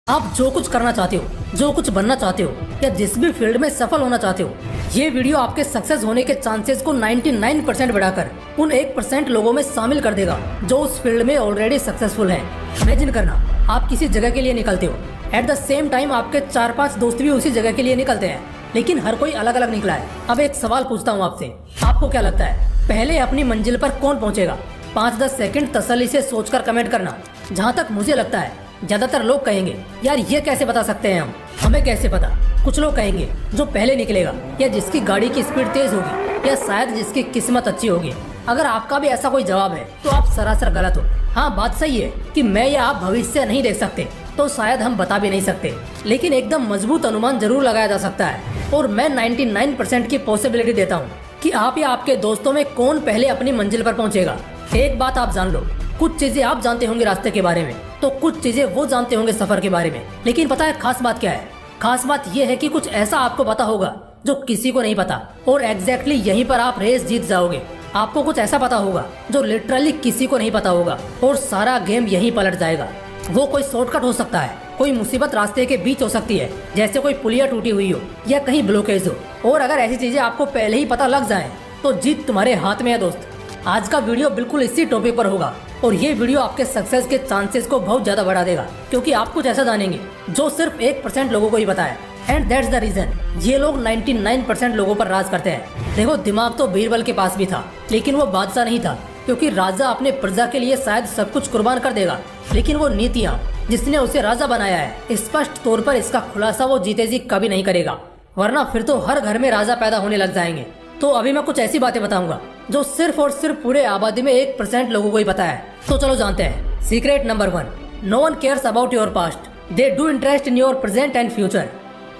आप जो कुछ करना चाहते हो, जो कुछ बनना चाहते हो या जिस भी फील्ड में सफल होना चाहते हो, ये वीडियो आपके सक्सेस होने के चांसेस को 99% बढ़ाकर उन 1% लोगों में शामिल कर देगा जो उस फील्ड में ऑलरेडी सक्सेसफुल हैं। इमेजिन करना, आप किसी जगह के लिए निकलते हो, एट द सेम टाइम आपके 4-5 दोस्त भी उसी जगह के लिए निकलते हैं, लेकिन हर कोई अलग अलग निकला है। अब एक सवाल पूछता हूँ आपसे, आपको क्या लगता है पहले अपनी मंजिल पर कौन पहुँचेगा? 5-10 सेकंड तसल्ली से सोचकर कमेंट करना। जहाँ तक मुझे लगता है ज्यादातर लोग कहेंगे, यार ये कैसे बता सकते हैं हमें कैसे पता। कुछ लोग कहेंगे जो पहले निकलेगा, या जिसकी गाड़ी की स्पीड तेज होगी, या शायद जिसकी किस्मत अच्छी होगी। अगर आपका भी ऐसा कोई जवाब है तो आप सरासर गलत हो। हाँ, बात सही है कि मैं या आप भविष्य नहीं देख सकते, तो शायद हम बता भी नहीं सकते, लेकिन एकदम मजबूत अनुमान जरूर लगाया जा सकता है। और मैं 99% की पॉसिबिलिटी देता हूँ कि आप या आपके दोस्तों में कौन पहले अपनी मंजिल पर पहुँचेगा। एक बात आप जान लो, कुछ चीजें आप जानते होंगे रास्ते के बारे में, तो कुछ चीजें वो जानते होंगे सफर के बारे में। लेकिन पता है खास बात क्या है? खास बात ये है कि कुछ ऐसा आपको पता होगा जो किसी को नहीं पता, और एग्जैक्टली यहीं पर आप रेस जीत जाओगे। आपको कुछ ऐसा पता होगा जो लिटरली किसी को नहीं पता होगा, और सारा गेम यहीं पलट जाएगा। वो कोई शॉर्टकट हो सकता है, कोई मुसीबत रास्ते के बीच हो सकती है, जैसे कोई पुलिया टूटी हुई हो या कहीं ब्लॉकेज हो। और अगर ऐसी चीजें आपको पहले ही पता लग जाए तो जीत तुम्हारे हाथ में है दोस्त। आज का वीडियो बिल्कुल इसी टॉपिक पर होगा, और ये वीडियो आपके सक्सेस के चांसेस को बहुत ज्यादा बढ़ा देगा, क्योंकि आप कुछ ऐसा जानेंगे जो सिर्फ 1% लोगों को ही पता है। एंड दैट्स द रीजन ये लोग 99% लोगों पर राज करते हैं। देखो, दिमाग तो बीरबल के पास भी था, लेकिन वो बादशाह नहीं था, क्योंकि राजा अपने प्रजा के लिए शायद सब कुछ कुर्बान कर देगा, लेकिन वो नीतियाँ जिसने उसे राजा बनाया है, स्पष्ट तौर पर इसका खुलासा वो जीते जी कभी नहीं करेगा, वरना फिर तो हर घर में राजा पैदा होने लग जाएंगे। तो अभी मैं कुछ ऐसी बातें बताऊंगा जो सिर्फ और सिर्फ पूरे आबादी में 1% लोगों को ही पता है। तो चलो जानते हैं। Secret number 1, no one cares about your past, they do interest in your present and future.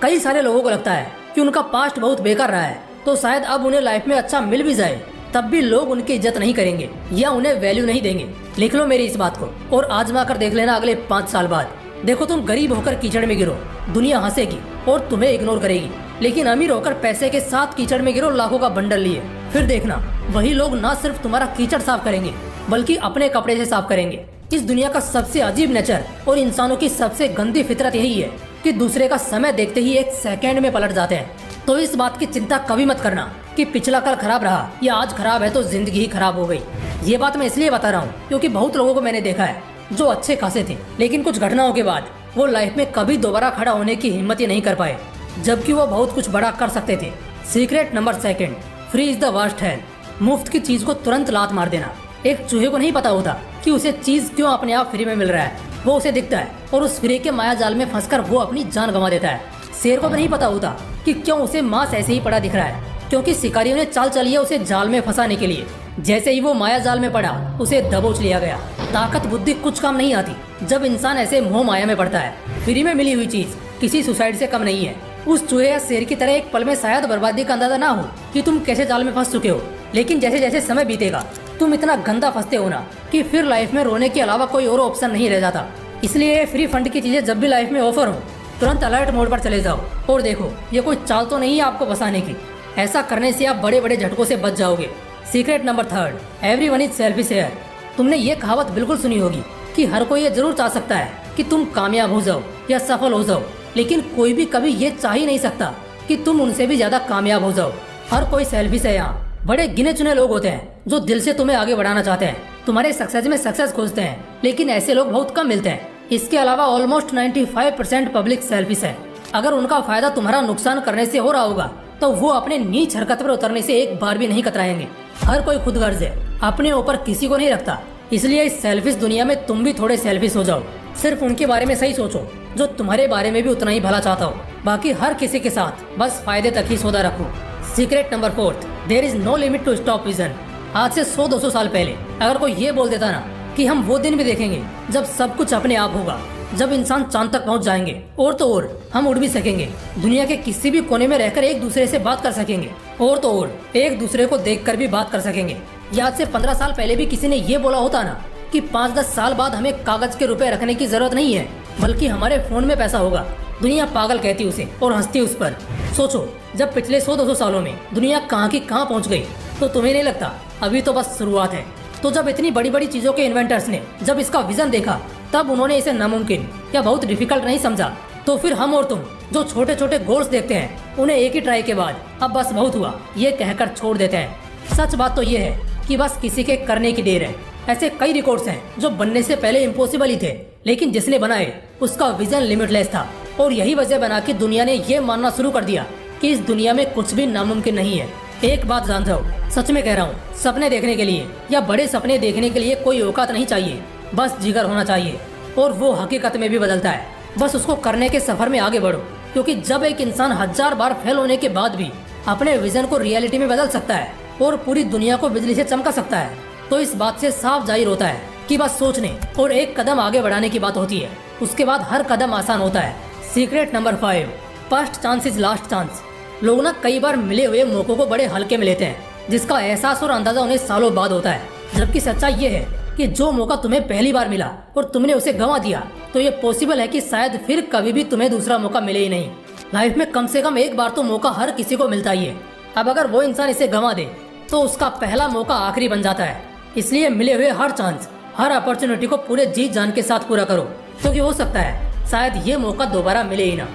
कई सारे लोगों को लगता है कि उनका पास्ट बहुत बेकार रहा है, तो शायद अब उन्हें लाइफ में अच्छा मिल भी जाए, तब भी लोग उनकी इज्जत नहीं करेंगे या उन्हें वैल्यू नहीं देंगे। लिख लो मेरी इस बात को और आजमा कर देख लेना अगले 5 साल बाद। देखो, तुम गरीब होकर कीचड़ में गिरो, दुनिया हंसेगी और तुम्हें इग्नोर करेगी, लेकिन अमीर होकर पैसे के साथ कीचड़ में गिरो लाखों का बंडल लिए, फिर देखना वही लोग ना सिर्फ तुम्हारा कीचड़ साफ करेंगे बल्कि अपने कपड़े से साफ करेंगे। इस दुनिया का सबसे अजीब नेचर और इंसानों की सबसे गंदी फितरत यही है कि दूसरे का समय देखते ही 1 सेकेंड में पलट जाते हैं। तो इस बात की चिंता कभी मत करना कि पिछला कल खराब रहा या आज खराब है तो जिंदगी ही खराब हो गई। ये बात मैं इसलिए बता रहा हूँ क्योंकि बहुत लोगों को मैंने देखा है जो अच्छे खासे थे, लेकिन कुछ घटनाओं के बाद वो लाइफ में कभी दोबारा खड़ा होने की हिम्मत ही नहीं कर पाए, जबकि वो बहुत कुछ बड़ा कर सकते थे। Secret number 2, free is the worst help. मुफ्त की चीज को तुरंत लात मार देना। एक चूहे को नहीं पता होता कि उसे चीज क्यों अपने आप फ्री में मिल रहा है, वो उसे दिखता है और उस फ्री के माया जाल में फंसकर वो अपनी जान गंवा देता है। शेर को भी नहीं पता होता कि क्यों उसे मांस ऐसे ही पड़ा दिख रहा है, क्योंकि शिकारियों ने चाल चली है उसे जाल में फंसाने के लिए। जैसे ही वो माया जाल में पड़ा, उसे दबोच लिया गया। ताकत बुद्धि कुछ काम नहीं आती जब इंसान ऐसे मोह माया में पड़ता है। फ्री में मिली हुई चीज किसी सुसाइड से कम नहीं है। उस चूहे या शेर की तरह एक पल में शायद बर्बादी का अंदाजा ना हो कि तुम कैसे जाल में फंस चुके हो, लेकिन जैसे जैसे समय बीतेगा तुम इतना गंदा फंसते हो ना कि फिर लाइफ में रोने के अलावा कोई और ऑप्शन नहीं रह जाता। इसलिए फ्री फंड की चीजें जब भी लाइफ में ऑफर हो, तुरंत अलर्ट मोड पर चले जाओ और देखो ये कोई चाल तो नहीं है आपको फंसाने की। ऐसा करने से आप बड़े बड़े झटकों से बच जाओगे। Secret number 3, everyone is selfish here. तुमने ये कहावत बिल्कुल सुनी होगी कि हर कोई ये जरूर चाह सकता है कि तुम कामयाब हो जाओ या सफल हो जाओ, लेकिन कोई भी कभी ये चाह ही नहीं सकता कि तुम उनसे भी ज्यादा कामयाब हो जाओ। हर कोई सेल्फिश है यहाँ। बड़े गिने चुने लोग होते हैं जो दिल से तुम्हें आगे बढ़ाना चाहते हैं, तुम्हारे सक्सेस में सक्सेस खोजते हैं, लेकिन ऐसे लोग बहुत कम मिलते हैं। इसके अलावा ऑलमोस्ट 95% पब्लिक सेल्फिश है। अगर उनका फायदा तुम्हारा नुकसान करने से हो रहा होगा तो वो अपने नीच हरकत पर उतरने से एक बार भी नहीं कतराएंगे। हर कोई खुदगर्ज है, अपने ऊपर किसी को नहीं रखता। इसलिए इस सेल्फिश दुनिया में तुम भी थोड़े सेल्फिश हो जाओ। सिर्फ उनके बारे में सही सोचो जो तुम्हारे बारे में भी उतना ही भला चाहता हो। बाकी हर किसी के साथ बस फायदे तक ही सौदा रखो। Secret number 4, there is no limit to stop vision. आज से 100-200 साल पहले अगर कोई ये बोल देता ना कि हम वो दिन भी देखेंगे जब सब कुछ अपने आप होगा, जब इंसान चांद तक पहुंच जाएंगे, और तो और हम उड़ भी सकेंगे, दुनिया के किसी भी कोने में रहकर एक दूसरे से बात कर सकेंगे, और तो और एक दूसरे को देखकर भी बात कर सकेंगे। आज से 15 साल पहले भी किसी ने ये बोला होता ना कि 5-10 साल बाद हमें कागज के रुपए रखने की जरूरत नहीं है, बल्कि हमारे फोन में पैसा होगा, दुनिया पागल कहती उसे और हंसती उस पर। सोचो, जब पिछले 100-200 सालों में दुनिया कहाँ की कहाँ पहुँच गई, तो तुम्हें नहीं लगता अभी तो बस शुरुआत है? तो जब इतनी बड़ी बड़ी चीजों के इन्वेंटर्स ने जब इसका विजन देखा तब उन्होंने इसे नामुमकिन या बहुत डिफिकल्ट नहीं समझा। तो फिर हम और तुम जो छोटे छोटे गोल्स देखते हैं उन्हें एक ही ट्राई के बाद अब बस बहुत हुआ ये कहकर छोड़ देते हैं। सच बात तो ये है कि बस किसी के करने की देर है। ऐसे कई रिकॉर्ड्स हैं जो बनने से पहले इम्पॉसिबल ही थे, लेकिन जिसने बनाए उसका विजन लिमिटलेस था। और यही वजह बना कि दुनिया ने ये मानना शुरू कर दिया कि इस दुनिया में कुछ भी नामुमकिन नहीं है। एक बात जान जाओ, सच में कह रहा हूँ, सपने देखने के लिए या बड़े सपने देखने के लिए कोई औकात नहीं चाहिए, बस जिगर होना चाहिए। और वो हकीकत में भी बदलता है। बस उसको करने के सफर में आगे बढ़ो, क्योंकि जब एक इंसान 1000 बार फेल होने के बाद भी अपने विजन को रियलिटी में बदल सकता है और पूरी दुनिया को बिजली से चमका सकता है, तो इस बात से साफ जाहिर होता है कि बस सोचने और एक कदम आगे बढ़ाने की बात होती है। उसके बाद हर कदम आसान होता है। Secret number 5, first chance is last chance. लोग ना कई बार मिले हुए मौकों को बड़े हल्के में लेते हैं, जिसका एहसास और अंदाजा उन्हें सालों बाद होता है। जबकि सच्चाई ये है कि जो मौका तुम्हें पहली बार मिला और तुमने उसे गंवा दिया, तो ये पॉसिबल है कि शायद फिर कभी भी तुम्हें दूसरा मौका मिले ही नहीं। लाइफ में कम से कम एक बार तो मौका हर किसी को मिलता ही है। अब अगर वो इंसान इसे गंवा दे तो उसका पहला मौका आखिरी बन जाता है। इसलिए मिले हुए हर चांस, हर अपॉर्चुनिटी को पूरे जी जान के साथ पूरा करो, क्योंकि हो सकता है शायद ये मौका दोबारा मिले ही ना।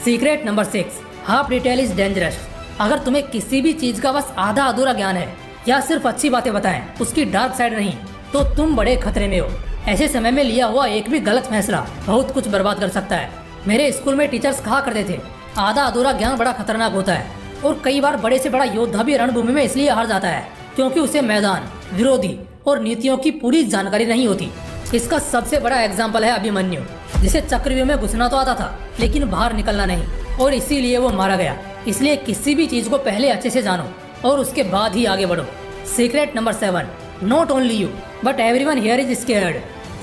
Secret number 6, half detail is dangerous. अगर तुम्हें किसी भी चीज का बस आधा अधूरा ज्ञान है या सिर्फ अच्छी बातें बताएं, उसकी डार्क साइड नहीं, तो तुम बड़े खतरे में हो। ऐसे समय में लिया हुआ एक भी गलत फैसला बहुत कुछ बर्बाद कर सकता है। मेरे स्कूल में टीचर्स कहा करते थे, आधा अधूरा ज्ञान बड़ा खतरनाक होता है। और कई बार बड़े से बड़ा योद्धा भी रणभूमि में इसलिए हार जाता है क्योंकि उसे मैदान, विरोधी और नीतियों की पूरी जानकारी नहीं होती। इसका सबसे बड़ा एग्जाम्पल है अभिमन्यु, जिसे चक्रव्यूह में घुसना तो आता था लेकिन बाहर निकलना नहीं, और इसीलिए वो मारा गया। इसलिए किसी भी चीज को पहले अच्छे से जानो और उसके बाद ही आगे बढ़ो। Secret number 7, not only you but everyone here is scared.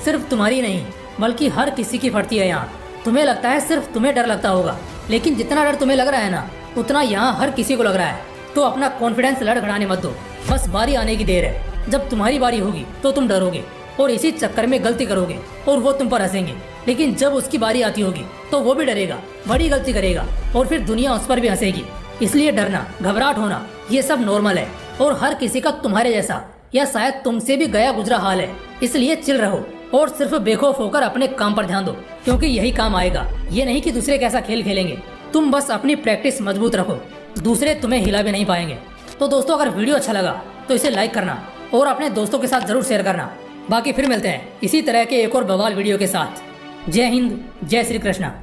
सिर्फ तुम्हारी नहीं बल्कि हर किसी की फटती है यहाँ। तुम्हें लगता है सिर्फ तुम्हें डर लगता होगा, लेकिन जितना डर तुम्हें लग रहा है ना, उतना यहाँ हर किसी को लग रहा है। तो अपना कॉन्फिडेंस लड़खड़ाने मत दो, बस बारी आने की देर है। जब तुम्हारी बारी होगी तो तुम डरोगे और इसी चक्कर में गलती करोगे और वो तुम पर हंसेंगे। लेकिन जब उसकी बारी आती होगी तो वो भी डरेगा, बड़ी गलती करेगा और फिर दुनिया उस पर भी हंसेगी। इसलिए डरना, घबराहट होना, ये सब नॉर्मल है और हर किसी का तुम्हारे जैसा या शायद तुमसे भी गया गुजरा हाल है। इसलिए चिल रहो और सिर्फ बेखौफ होकर अपने काम पर ध्यान दो, क्योंकि यही काम आएगा। ये नहीं कि दूसरे कैसा खेल खेलेंगे, तुम बस अपनी प्रैक्टिस मजबूत रखो, दूसरे तुम्हें हिला भी नहीं पाएंगे। तो दोस्तों, अगर वीडियो अच्छा लगा तो इसे लाइक करना और अपने दोस्तों के साथ जरूर शेयर करना। बाकी फिर मिलते हैं इसी तरह के एक और बवाल वीडियो के साथ। जय हिंद, जय श्री कृष्णा।